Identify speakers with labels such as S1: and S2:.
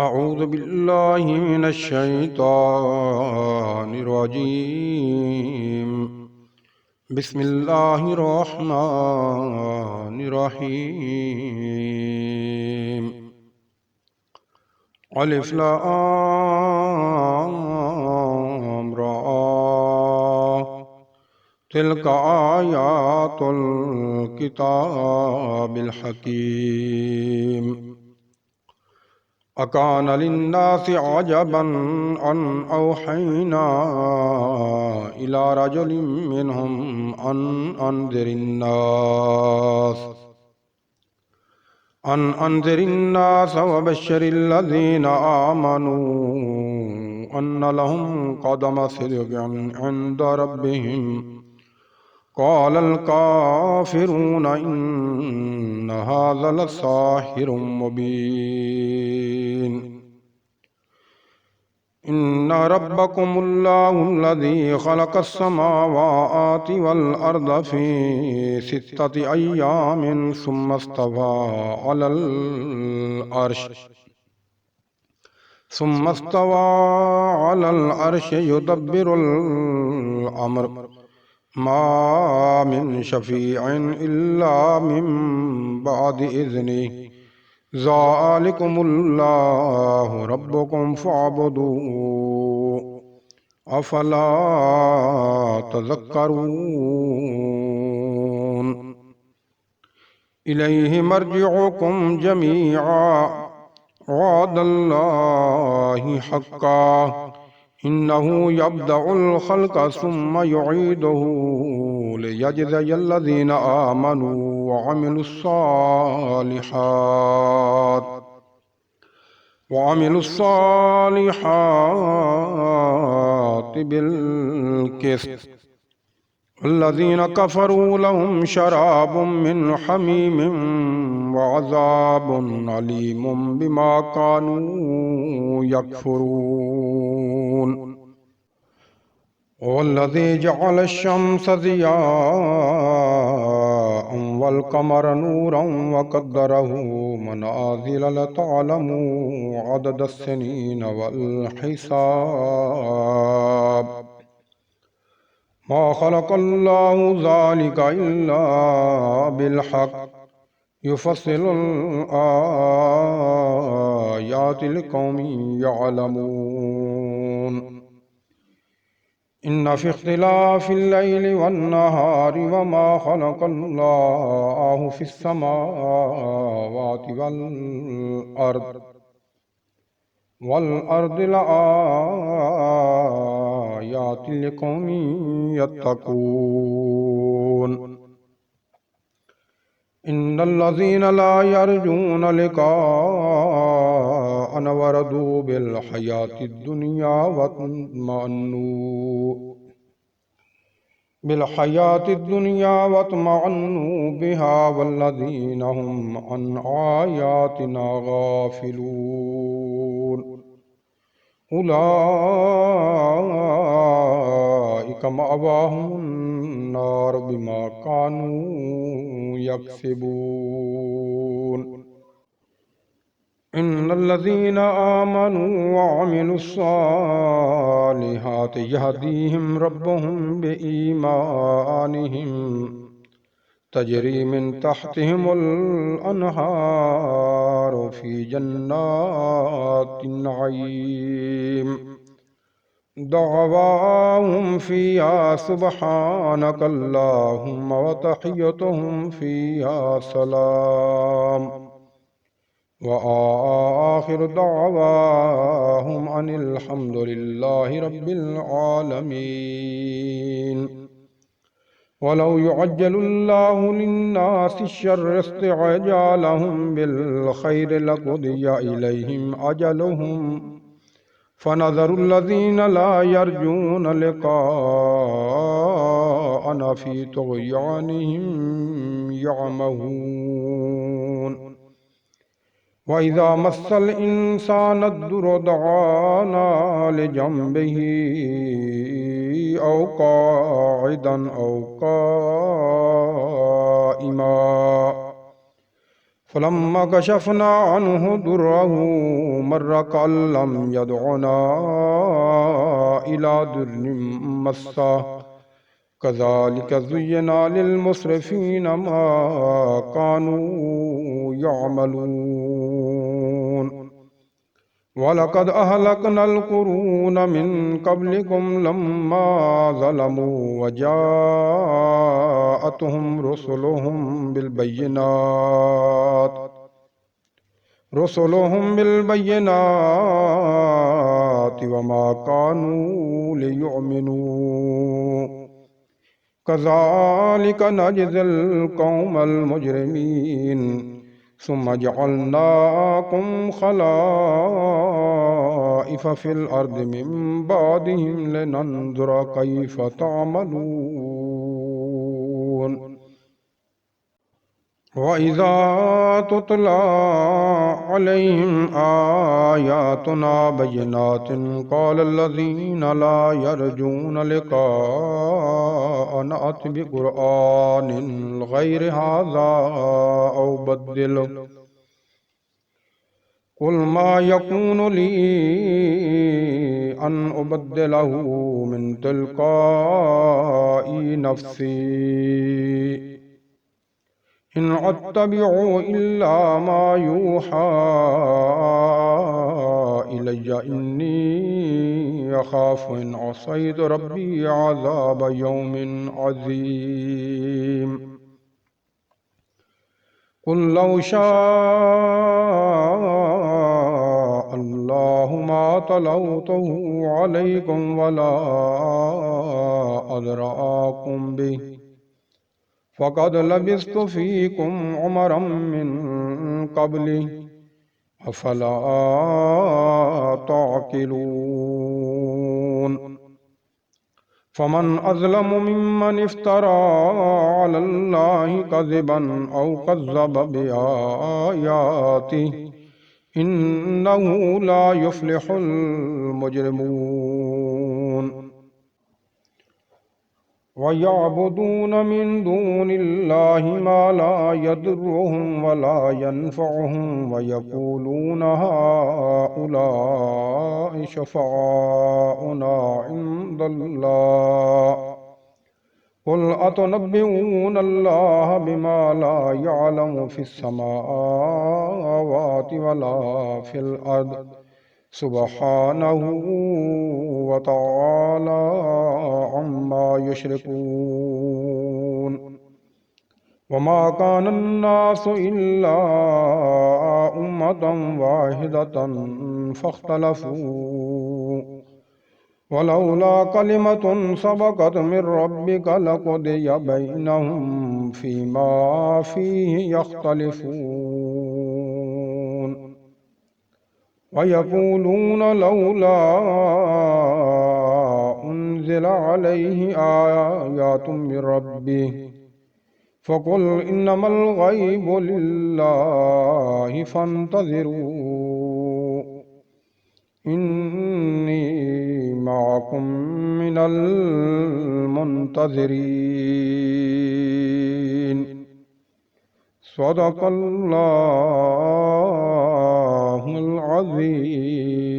S1: अऊज़ु बिल्लाहि मिनश शैतानिर रजीम। बिस्मिल्लाहिर रहमानिर रहीम। अलिफ लाम रा। तिल्का आयातुल किताबिल हकीम। अकान लिन्नासि अजबन अन औहैना इला रजुलिम मिनहुम अन अंज़िरिन्नास वबश्शिरिल्लज़ीना आमनू अन्न लहुम क़दम सिद्क़िन इंद रब्बिहिम क़ालल काफ़िरून इन्न हाज़ा लसाहिरुम मुबीन। इन्न रब्बकुमुल्लाहुल्लज़ी ख़लक़स समावाति वल अर्ज़ फ़ी सित्तति अय्यामिन सुम्मस्तवा अलल अर्श युदब्बिरुल अम्र मा मिन शफ़ीइन इल्ला मिन बअदि इज़्निहि ज़ालिकुमुल्लाहु रब्बुकुम फ़अबुदूहु अफ़ला तज़क्करून। इलैहि मर्जिउकुम जमीआ वअदल्लाहि हक्का इन्नहु यब्दउल खल्क़ सुम्मा युईदुहु लियजज़ियल्लज़ीना आमनू वअमिलुस्सालिहाति बिलक़िस्ति वल्लज़ीना कफ़रू लहुम शराबुम मिन हमीमिम वअज़ाबुन अलीमुम बिमा कानू यकफ़ुरून। वल्लज़ी जअल अश-शम्स ज़ियाअन वल क़मर नूरन वक़द्दरहु मनाज़िल लितअलमू अददस्सिनीन वल हिसाब। मा ख़लक़ल्लाहु ज़ालिका इल्ला बिलहक़ युफ़स्सिलुल आयाति लिक़ौमिन यअलमून। इन्न फ़ी इख्तिलाफ़िल लैलि वन्नहारि वमा ख़लक़ल्लाहु फ़िस समावाति वल अर्दि लआयातिन लिक़ौमिन यत्तक़ून। इन्नल्लज़ीना ला यर्जूना लिक़ाअना वरदू बिल हयातिद दुनिया वत्मअन्नू बिहा वल्लज़ीना हुम अन आयातिना गाफ़िलून। उलाइका मअवाहुमुन नार बिमा कानू यक्सिबून। इन्नल्लज़ीना आमनू वअमिलुस्सालिहाति यहदीहिम रब्बुहुम बिईमानिहिम तजरी मिन तहतिहिमुल अन्हारु फ़ी जन्नातिन नईम दअवाहुम फ़ीहा सुब्हानकल्लाहुम्मा व तहिय्यतुहुम फ़ीहा सलाम व आखिरु दअवाहुम अनिल हम्दुलिल्लाहि रब्बिल आलमीन। वलौ युअज्जिलुल्लाहु लिन्नासि श्शर्रा इस्तिअजालहुम बिल खैरि लक़ुदिया इलैहिम अजलुहुम फनज़रुल्लज़ीना ला यर्जूना लिक़ाअना फ़ी तुग़यानिहिम यअमहून। व इज़ा मस्सल इंसाना अद्दुर्रु दअाना लिजंबिही औ काइदन औ काइमा فلما كشفنا عنه ضره مر كأن لم يدعنا إلى ضر مسه كذلك زين للمسرفين ما كانوا يعملون ولقد أهلكنا القرون من قبلكم لما ظلموا وجاءتهم رسلهم بالبينات وما كانوا ليؤمنوا كذلك نجزي القوم المجرمين ثم جعلناكم خلائف في الأرض من بعدهم لننظر كيف تعملون وإذا تتلى عليهم آياتنا بينات قال الذين لا يرجون لقاءنا ائت بقرآن غير هذا أو بدله قل ما يكون لي أن أبدله من تلقاء نفسي إن أتبع إلا ما يوحى إلي إني أخاف إن عصيت ربي عذاب يوم عظيم قل لو شاء الله ما تلوته عليكم ولا أدراكم به فقد لبثت فيكم عمرا من قبله أفلا تعقلون فمن أظلم ممن افترى على الله كذبا أو كذب بآياته إنه لا يفلح المجرمون ويعبدون من دون الله ما لا يضرهم ولا ينفعهم ويقولون هؤلاء شفعاؤنا عند الله قل أتنبئون الله بما لا يعلم في السماوات ولا في الأرض سبحانه وتعالى عما يشركون وما كان الناس إلا أمة واحدة فاختلفوا ولولا كلمة سبقت من ربك لقضي بينهم فيما فيه يختلفون ويقولون لولا أنزل عليه آيات من ربه فقل إنما الغيب لله فانتظروا إني معكم من المنتظرين صدق الله العظيم.